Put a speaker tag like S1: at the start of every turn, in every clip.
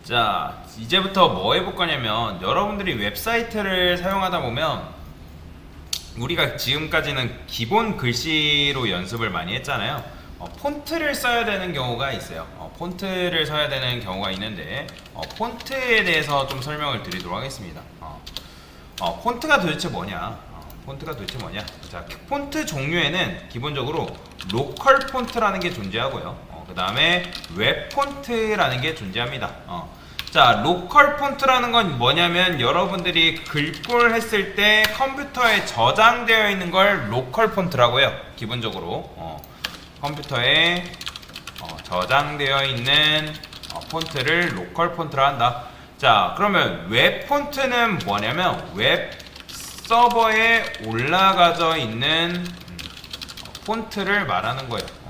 S1: 자, 이제부터 뭐 해볼 거냐면 여러분들이 웹사이트를 사용하다 보면 우리가 지금까지는 기본 글씨로 연습을 많이 했잖아요. 폰트를 써야 되는 경우가 있어요. 폰트를 써야 되는 경우가 있는데 폰트에 대해서 좀 설명을 드리도록 하겠습니다. 폰트가 도대체 뭐냐? 폰트가 도대체 뭐냐? 자, 폰트 종류에는 기본적으로 로컬 폰트라는 게 존재하고요. 그 다음에 웹 폰트라는 게 존재합니다. 자, 로컬 폰트라는 건 뭐냐면 여러분들이 글꼴 했을 때 컴퓨터에 저장되어 있는 걸 로컬 폰트라고 해요. 기본적으로 컴퓨터에 저장되어 있는 폰트를 로컬 폰트라 한다. 자, 그러면 웹 폰트는 뭐냐면 웹 서버에 올라가져 있는 폰트를 말하는 거예요.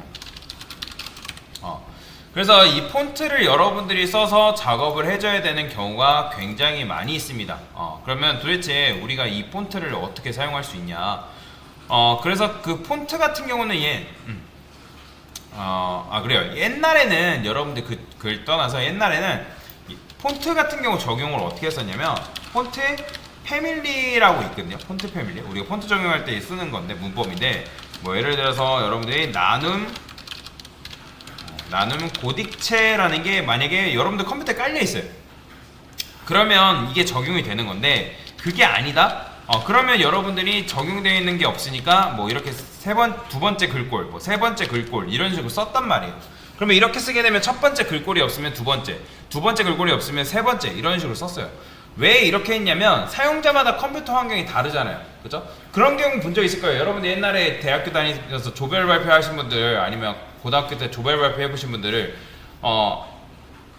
S1: 그래서 이 폰트를 여러분들이 써서 작업을 해줘야 되는 경우가 굉장히 많이 있습니다. 그러면 도대체 우리가 이 폰트를 어떻게 사용할 수 있냐? 그래서 그 폰트 같은 경우는 그래요. 옛날에는 여러분들 그걸 떠나서 옛날에는 이 폰트 같은 경우 적용을 어떻게 했었냐면 폰트 패밀리라고 있거든요. 폰트 패밀리. 우리가 폰트 적용할 때 쓰는 건데 문법인데 뭐 예를 들어서 여러분들이 나눔 고딕체라는 게 만약에 여러분들 컴퓨터에 깔려 있어요. 그러면 이게 적용이 되는 건데 그게 아니다. 그러면 여러분들이 적용되어 있는 게 없으니까 뭐 이렇게 두 번째 글꼴, 뭐 세 번째 글꼴 이런 식으로 썼단 말이에요. 그러면 이렇게 쓰게 되면 첫 번째 글꼴이 없으면 두 번째 글꼴이 없으면 세 번째 이런 식으로 썼어요. 왜 이렇게 했냐면 사용자마다 컴퓨터 환경이 다르잖아요. 그죠? 그런 경우 본 적 있을 거예요. 여러분들 옛날에 대학교 다니면서 조별 발표하신 분들 아니면 고등학교 때 조별 발표 해보신 분들을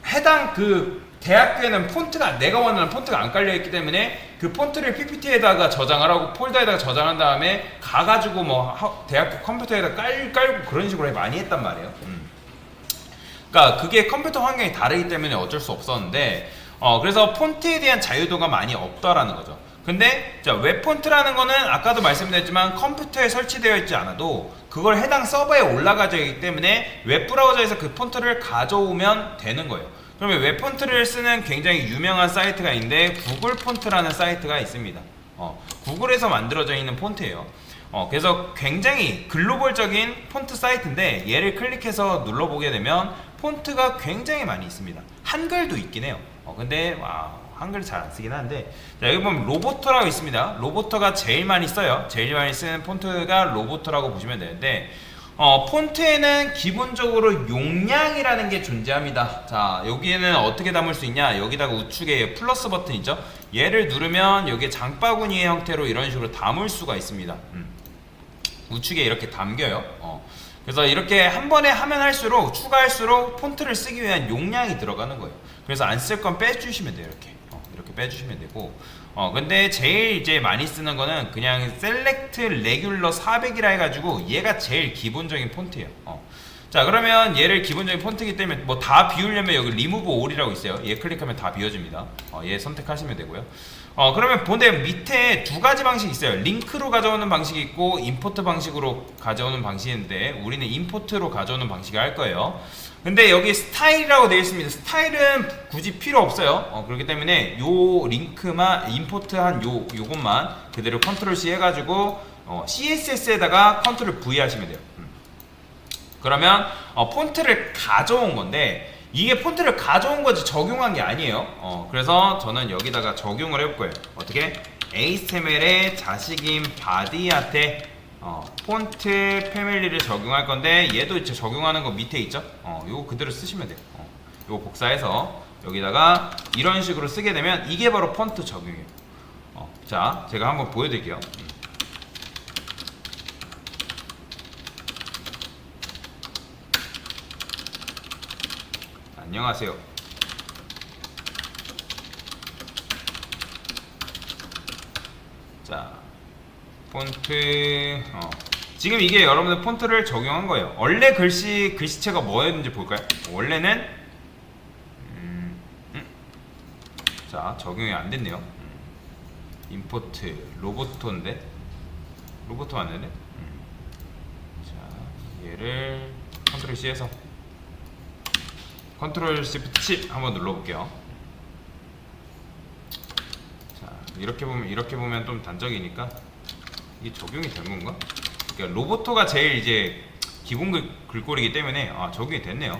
S1: 해당 그 대학교에는 폰트가 내가 원하는 폰트가 안 깔려있기 때문에 그 폰트를 PPT에다가 저장을 하고 폴더에다가 저장한 다음에 가가지고 뭐 대학교 컴퓨터에다 깔고 그런 식으로 많이 했단 말이에요. 그러니까 그게 컴퓨터 환경이 다르기 때문에 어쩔 수 없었는데 그래서 폰트에 대한 자유도가 많이 없다라는 거죠. 근데 자, 웹 폰트라는 거는 아까도 말씀드렸지만 컴퓨터에 설치되어 있지 않아도 그걸 해당 서버에 올라가져 있기 때문에 웹브라우저에서 그 폰트를 가져오면 되는 거예요. 그러면 웹 폰트를 쓰는 굉장히 유명한 사이트가 있는데 구글 폰트라는 사이트가 있습니다. 구글에서 만들어져 있는 폰트예요. 그래서 굉장히 글로벌적인 폰트 사이트인데 얘를 클릭해서 눌러보게 되면 폰트가 굉장히 많이 있습니다. 한글도 있긴 해요. 근데 한글 잘 안 쓰긴 하는데 자, 여기 보면 로보터라고 있습니다. 로보터가 제일 많이 써요. 제일 많이 쓰는 폰트가 로보터라고 보시면 되는데 폰트에는 기본적으로 용량이라는 게 존재합니다. 자, 여기에는 어떻게 담을 수 있냐? 여기다가 우측에 플러스 버튼 있죠? 얘를 누르면 여기에 장바구니의 형태로 이런 식으로 담을 수가 있습니다. 우측에 이렇게 담겨요. 그래서 이렇게 한 번에 하면 할수록 추가할수록 폰트를 쓰기 위한 용량이 들어가는 거예요. 그래서 안 쓸 건 빼주시면 돼요. 이렇게 빼주시면 되고 근데 제일 이제 많이 쓰는 거는 그냥 셀렉트 레귤러 400이라 해가지고 얘가 제일 기본적인 폰트예요. 자, 그러면 얘를 기본적인 폰트이기 때문에 뭐 다 비우려면 여기 리무브 올이라고 있어요. 얘 클릭하면 다 비워집니다. 얘 선택하시면 되고요. 그러면 보면 밑에 두 가지 방식이 있어요. 링크로 가져오는 방식이 있고 임포트 방식으로 가져오는 방식이 있는데 우리는 임포트로 가져오는 방식을 할 거예요. 근데 여기 스타일이라고 되어 있습니다. 스타일은 굳이 필요 없어요. 그렇기 때문에 요 링크만 임포트한 요것만 그대로 컨트롤 C 해가지고 CSS에다가 컨트롤 V 하시면 돼요. 그러면 폰트를 가져온 건데 이게 폰트를 가져온 거지 적용한 게 아니에요. 그래서 저는 여기다가 적용을 해볼 거예요. 어떻게? HTML의 자식인 바디한테 폰트 패밀리를 적용할 건데 얘도 이제 적용하는 거 밑에 있죠? 요거 그대로 쓰시면 돼요. 요거 복사해서 여기다가 이런 식으로 쓰게 되면 이게 바로 폰트 적용이에요. 자, 제가 한번 보여드릴게요. 안녕하세요. 자, 폰트 지금 이게 여러분들 폰트를 적용한 거예요. 원래 글씨체가 뭐였는지 볼까요? 원래는 자, 적용이 안 됐네요. 임포트 로보토인데 로보토 맞는데? 자, 얘를 컨트롤 C해서 컨트롤 Shift 7 한번 눌러볼게요. 이렇게 보면 좀 단적이니까 이게 적용이 된 건가? 그러니까 로보토가 제일 이제 기본 글꼴이기 때문에 적용이 됐네요.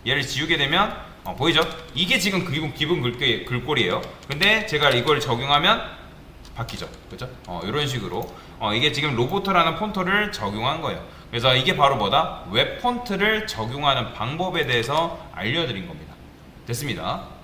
S1: 얘를 지우게 되면 보이죠? 이게 지금 기본 글꼴이에요. 근데 제가 이걸 적용하면 바뀌죠. 그죠? 이런 식으로 이게 지금 로보토라는 폰트를 적용한 거예요. 그래서 이게 바로 뭐다? 웹 폰트를 적용하는 방법에 대해서 알려드린 겁니다. 됐습니다.